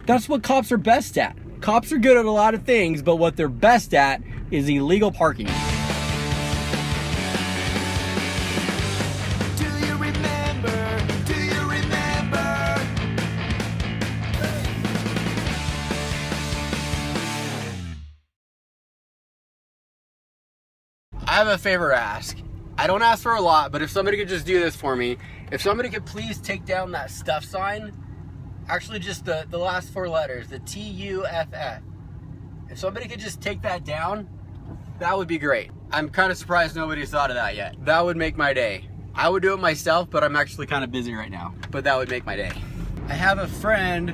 That's what cops are best at. Cops are good at a lot of things, but what they're best at is illegal parking. I have a favor to ask. I don't ask for a lot, but if somebody could just do this for me, if somebody could please take down that stuff sign, actually just the last 4 letters, the TUFF. If somebody could just take that down, that would be great. I'm kind of surprised nobody's thought of that yet. That would make my day. I would do it myself, but I'm actually kind of busy right now. But that would make my day. I have a friend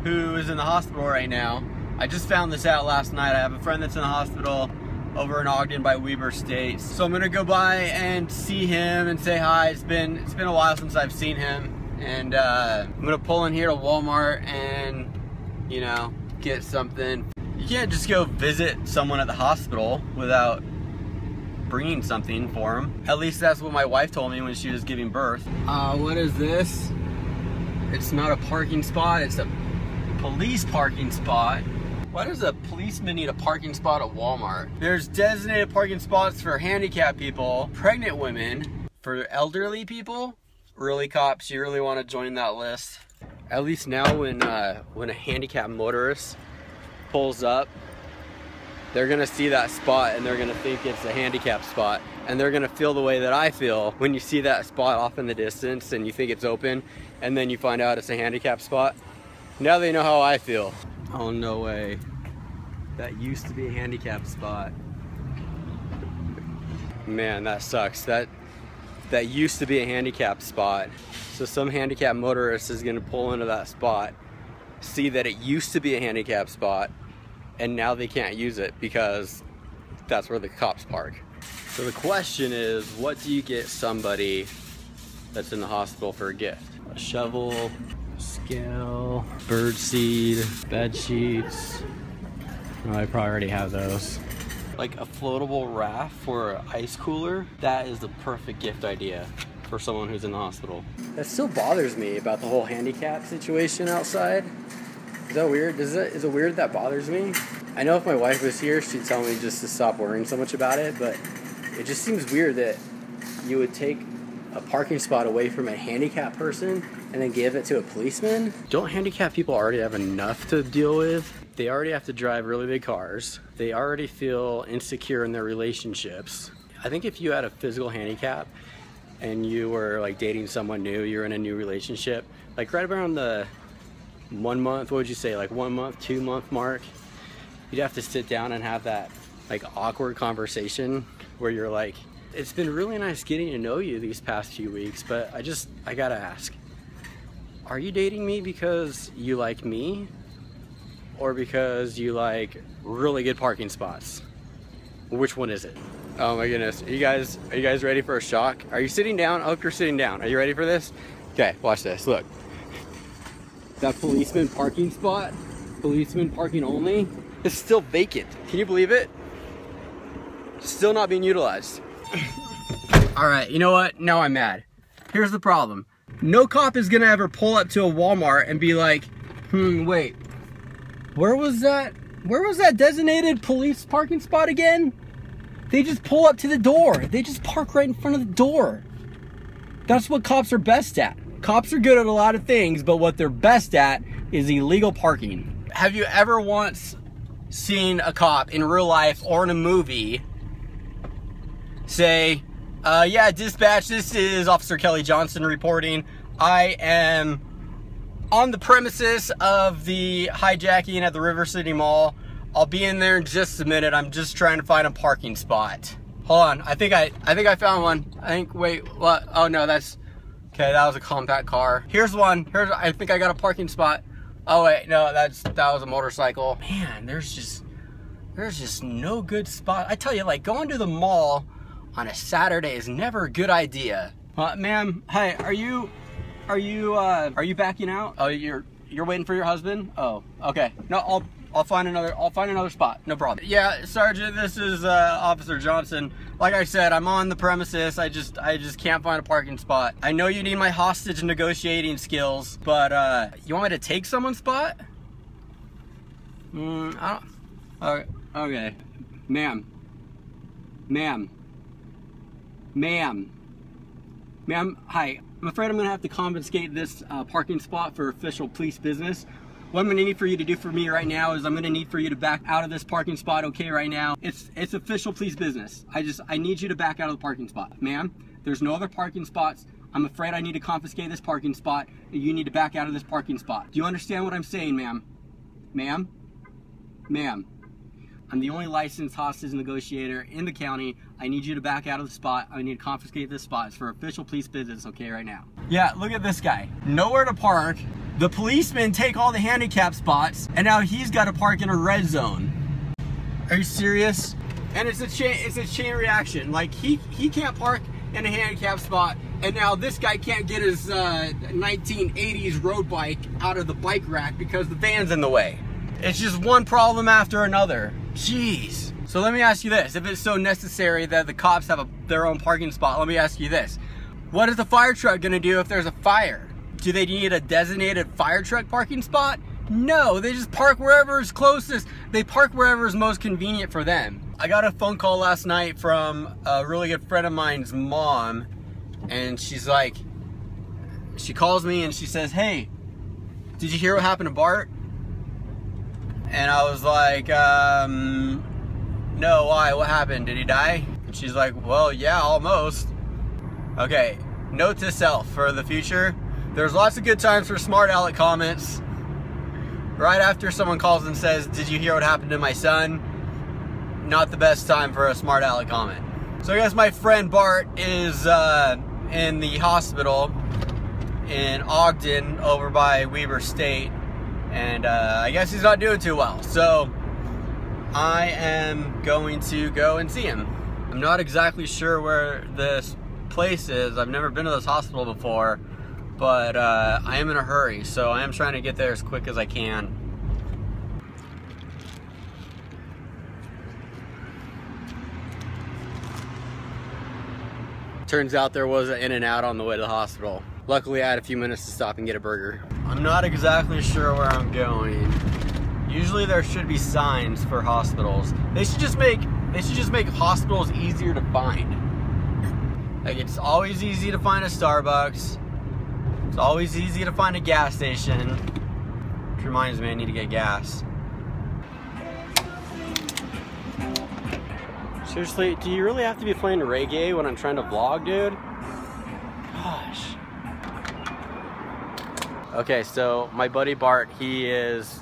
who is in the hospital right now. I just found this out last night. I have a friend that's in the hospital over in Ogden by Weber State. So I'm gonna go by and see him and say hi. It's been a while since I've seen him. And I'm gonna pull in here to Walmart and, you know, get something. You can't just go visit someone at the hospital without bringing something for them. At least that's what my wife told me when she was giving birth. What is this? It's not a parking spot, it's a police parking spot. Why does a policeman need a parking spot at Walmart? There's designated parking spots for handicapped people, pregnant women, for elderly people. Really, cops, you really want to join that list? At least now when a handicapped motorist pulls up, they're gonna see that spot and they're gonna think it's a handicapped spot. And they're gonna feel the way that I feel when you see that spot off in the distance and you think it's open and then you find out it's a handicapped spot. Now they know how I feel. Oh, no way. That used to be a handicapped spot. Man, that sucks. That used to be a handicapped spot. So some handicapped motorist is gonna pull into that spot, see that it used to be a handicapped spot, and now they can't use it because that's where the cops park. So the question is, what do you get somebody that's in the hospital for a gift? A shovel, scale, bird seed, bed sheets. Oh, I probably already have those. Like a floatable raft for an ice cooler, that is the perfect gift idea for someone who's in the hospital. That still bothers me about the whole handicap situation outside. Is that weird? Is it weird that bothers me? I know if my wife was here, she'd tell me just to stop worrying so much about it, but it just seems weird that you would take a parking spot away from a handicapped person and then give it to a policeman. Don't handicapped people already have enough to deal with? They already have to drive really big cars. They already feel insecure in their relationships. I think if you had a physical handicap and you were like dating someone new, you're in a new relationship, like right around the 1 month, what would you say, like 1 month, 2 month mark, you'd have to sit down and have that like awkward conversation where you're like, it's been really nice getting to know you these past few weeks, but I gotta ask, are you dating me because you like me or because you like really good parking spots? Which one is it? Oh my goodness, are you guys ready for a shock? Are you sitting down? I hope you're sitting down. Are you ready for this? Okay, watch this, look. That policeman parking spot, policeman parking only, is still vacant. Can you believe it? Still not being utilized. All right, you know what? Now I'm mad. Here's the problem. No cop is gonna ever pull up to a Walmart and be like, wait, where was that designated police parking spot again? They just pull up to the door. They just park right in front of the door. That's what cops are best at. Cops are good at a lot of things, but what they're best at is illegal parking. Have you ever once seen a cop in real life or in a movie say, yeah, dispatch, this is Officer Kelly Johnson reporting. I am on the premises of the hijacking at the River City Mall. I'll be in there in just a minute. I'm just trying to find a parking spot. Hold on, I think I found one. Wait, what? Oh no, that's, okay, that was a compact car. Here's one, I think I got a parking spot. Oh wait, no, that was a motorcycle. Man, there's just no good spot. I tell you, like, going to the mall on a Saturday is never a good idea. Ma'am, hi, are you backing out? Oh, you're waiting for your husband? Oh, okay. No, I'll find another spot. No problem. Yeah, Sergeant, this is Officer Johnson. Like I said, I'm on the premises. I just can't find a parking spot. I know you need my hostage negotiating skills, but you want me to take someone's spot? I don't. Okay. Ma'am, hi. I'm afraid I'm gonna have to confiscate this parking spot for official police business. What I'm gonna need for you to do for me right now is I'm gonna need for you to back out of this parking spot, okay, right now. It's official police business. I need you to back out of the parking spot. Ma'am, there's no other parking spots. I'm afraid I need to confiscate this parking spot. You need to back out of this parking spot. Do you understand what I'm saying, ma'am? Ma'am? I'm the only licensed hostage negotiator in the county. I need you to back out of the spot. I need to confiscate this spot. It's for official police business, okay, right now. Yeah, look at this guy. Nowhere to park. The policemen take all the handicap spots, and now he's got to park in a red zone. Are you serious? And it's a chain reaction. Like, he can't park in a handicap spot, and now this guy can't get his 1980s road bike out of the bike rack because the van's in the way. It's just one problem after another. Jeez. So let me ask you this. If it's so necessary that the cops have their own parking spot, let me ask you this. What is the fire truck gonna do if there's a fire? Do they need a designated fire truck parking spot? No, they just park wherever is closest. They park wherever is most convenient for them. I got a phone call last night from a really good friend of mine's mom, and she's like, she calls me and she says, hey, did you hear what happened to Bart? And I was like, no, why? What happened? Did he die? And she's like, well, yeah, almost. Okay, note to self for the future. There's lots of good times for smart aleck comments. Right after someone calls and says, did you hear what happened to my son? Not the best time for a smart aleck comment. So I guess my friend Bart is in the hospital in Ogden over by Weber State. And I guess he's not doing too well. So I am going to go and see him. I'm not exactly sure where this place is. I've never been to this hospital before, but I am in a hurry, so I am trying to get there as quick as I can. Turns out there was an In-N-Out on the way to the hospital. Luckily, I had a few minutes to stop and get a burger. I'm not exactly sure where I'm going. Usually there should be signs for hospitals. They should just make hospitals easier to find. Like, it's always easy to find a Starbucks. It's always easy to find a gas station. Which reminds me, I need to get gas. Seriously, do you really have to be playing reggae when I'm trying to vlog, dude? Gosh. Okay, so my buddy Bart, he's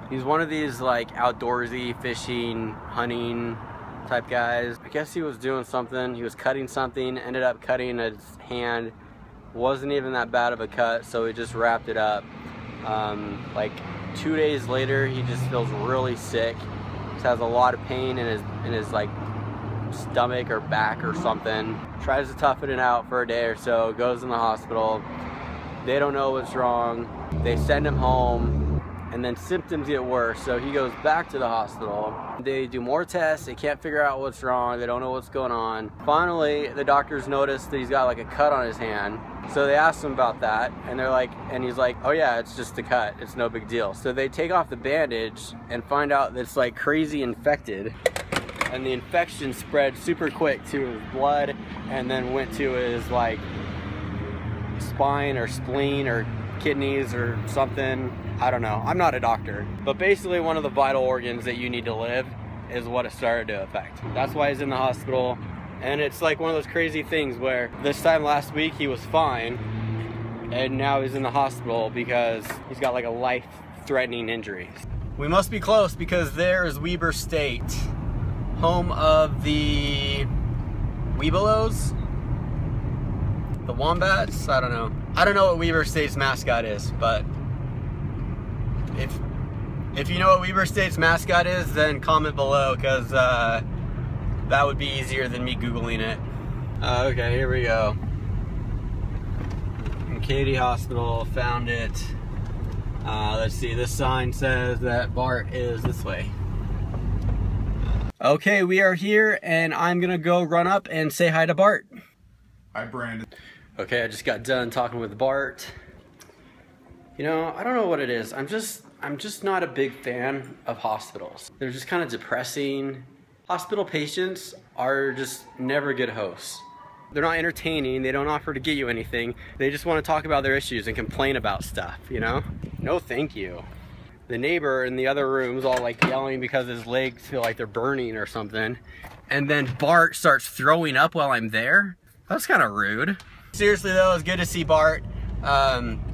one of these like outdoorsy fishing, hunting type guys. I guess he was doing something. He was cutting something, ended up cutting his hand. Wasn't even that bad of a cut, so he just wrapped it up. Like 2 days later, he just feels really sick. Just has a lot of pain in his like stomach or back or something. Tries to toughen it out for a day or so, goes in the hospital. They don't know what's wrong. They send him home, and then symptoms get worse, so he goes back to the hospital. They do more tests. They can't figure out what's wrong. They don't know what's going on. Finally, the doctors notice that he's got like a cut on his hand. So they asked him about that, and he's like, oh yeah, it's just a cut. It's no big deal. So they take off the bandage and find out that it's like crazy infected. And the infection spread super quick to his blood, and then went to his like spine or spleen or kidneys or something. I don't know. I'm not a doctor. But basically one of the vital organs that you need to live is what it started to affect. That's why he's in the hospital. And it's like one of those crazy things where this time last week he was fine, and now he's in the hospital because he's got like a life-threatening injury. We must be close because there is Weber State, home of the Webelos? The Wombats? I don't know. I don't know what Weber State's mascot is, but if you know what Weber State's mascot is, then comment below, because that would be easier than me Googling it. Okay, here we go. Katy Hospital, found it. Let's see, this sign says that Bart is this way. Okay, we are here, and I'm gonna go run up and say hi to Bart. Hi, Brandon. Okay, I just got done talking with Bart. You know, I don't know what it is. I'm I'm just not a big fan of hospitals. They're just kind of depressing. Hospital patients are just never good hosts. They're not entertaining, they don't offer to get you anything. They just want to talk about their issues and complain about stuff, you know? No thank you. The neighbor in the other room's all like yelling because his legs feel like they're burning or something. And then Bart starts throwing up while I'm there? That's kind of rude. Seriously though, it was good to see Bart.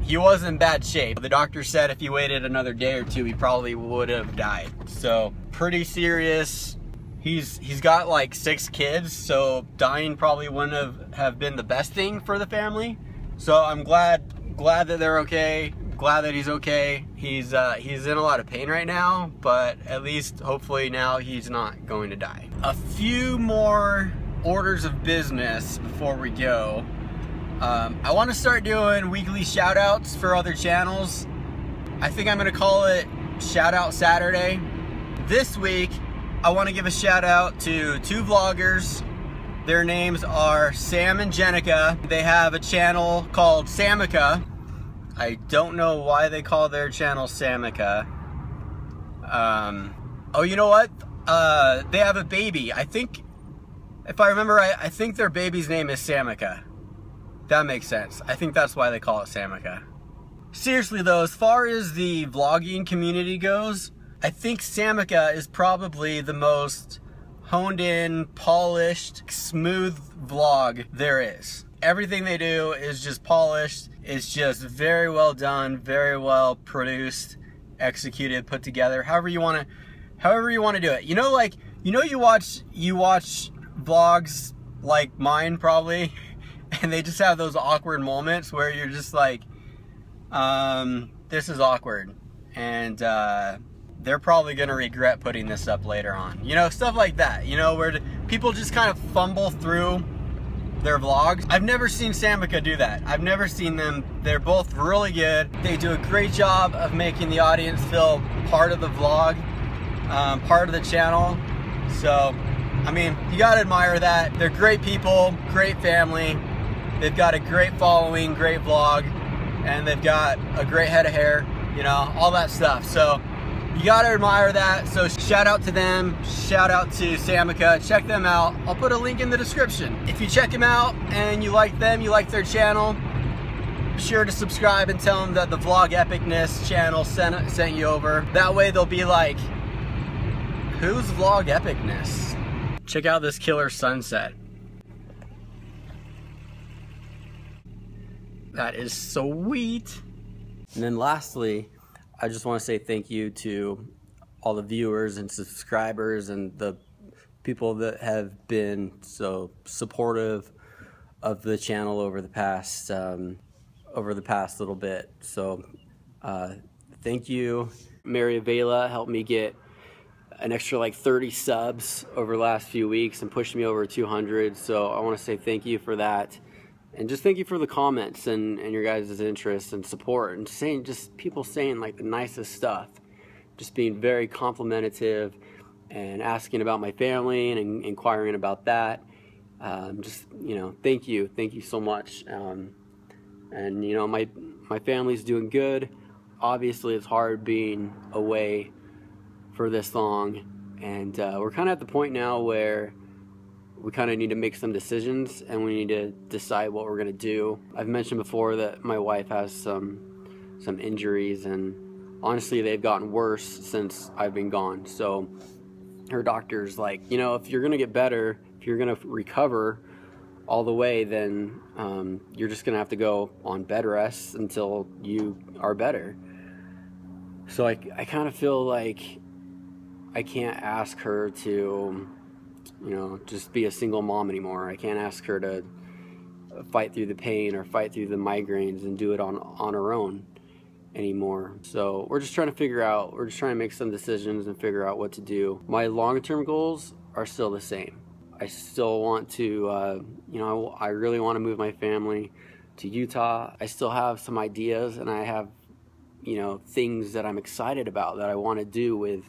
He was in bad shape. The doctor said if he waited another day or two, he probably would have died. So pretty serious. He's got like 6 kids, so dying probably wouldn't have been the best thing for the family. So I'm glad that they're okay. Glad that he's okay. He's in a lot of pain right now, but at least hopefully now he's not going to die. A few more orders of business before we go. I want to start doing weekly shout outs for other channels. I think I'm gonna call it Shout Out Saturday. This week I want to give a shout out to 2 vloggers. Their names are Sam and Jenica. They have a channel called Samika. I don't know why they call their channel Samika. Oh, you know what? They have a baby. I think, if I remember right, I think their baby's name is Samika. That makes sense. I think that's why they call it Samika. Seriously though, as far as the vlogging community goes, I think Samika is probably the most honed in, polished, smooth vlog there is. Everything they do is just polished. It's just very well done, very well produced, executed, put together. However you want to do it. You know, like, you know, you watch vlogs like mine probably, and they just have those awkward moments where you're just like, this is awkward, and they're probably gonna regret putting this up later on. You know, stuff like that, you know, where people just kind of fumble through their vlogs. I've never seen Samika do that. I've never seen them. They're both really good. They do a great job of making the audience feel part of the vlog, part of the channel. So, I mean, you gotta admire that. They're great people, great family. They've got a great following, great vlog, and they've got a great head of hair, you know, all that stuff. So, you gotta admire that. So shout out to them, shout out to Samika, check them out. I'll put a link in the description. If you check them out and you like them, you like their channel, be sure to subscribe and tell them that the Vlog Epicness channel sent you over. That way they'll be like, who's Vlog Epicness? Check out this killer sunset. That is sweet. And then lastly, I just want to say thank you to all the viewers and subscribers and the people that have been so supportive of the channel over the past little bit. So thank you. Mary Avila helped me get an extra like 30 subs over the last few weeks and pushed me over 200. So I want to say thank you for that. And just thank you for the comments and your guys' interest and support, and saying, just people saying like the nicest stuff, just being very complimentary and asking about my family and inquiring about that. Just, you know, thank you so much. And you know, my family's doing good. Obviously it's hard being away for this long, and we're kind of at the point now where we kind of need to make some decisions, and we need to decide what we're going to do. I've mentioned before that my wife has some injuries, and honestly they've gotten worse since I've been gone. So her doctor's like, you know, if you're going to get better, if you're going to recover all the way, then you're just going to have to go on bed rest until you are better. So I kind of feel like I can't ask her to, you know, just be a single mom anymore. I can't ask her to fight through the pain or fight through the migraines and do it on her own anymore. So we're just trying to make some decisions and figure out what to do. My long-term goals are still the same. I still want to, you know, I really want to move my family to Utah. I still have some ideas, and I have, you know, things that I'm excited about that I want to do with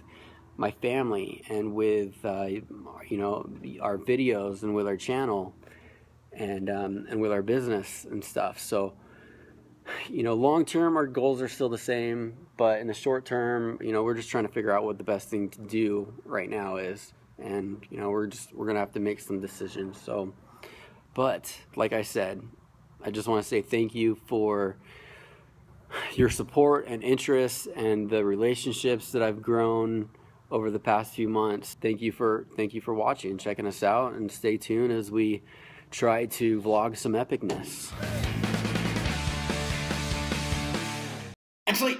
my family and with you know, our videos and with our channel and with our business and stuff. So You know, long term, our goals are still the same, but in the short term, you know, we're just trying to figure out what the best thing to do right now is. And, you know, we're going to have to make some decisions. So, but like I said, I just want to say thank you for your support and interest and the relationships that I've grown over the past few months. Thank you for watching, checking us out, and stay tuned as we try to vlog some epicness. Actually,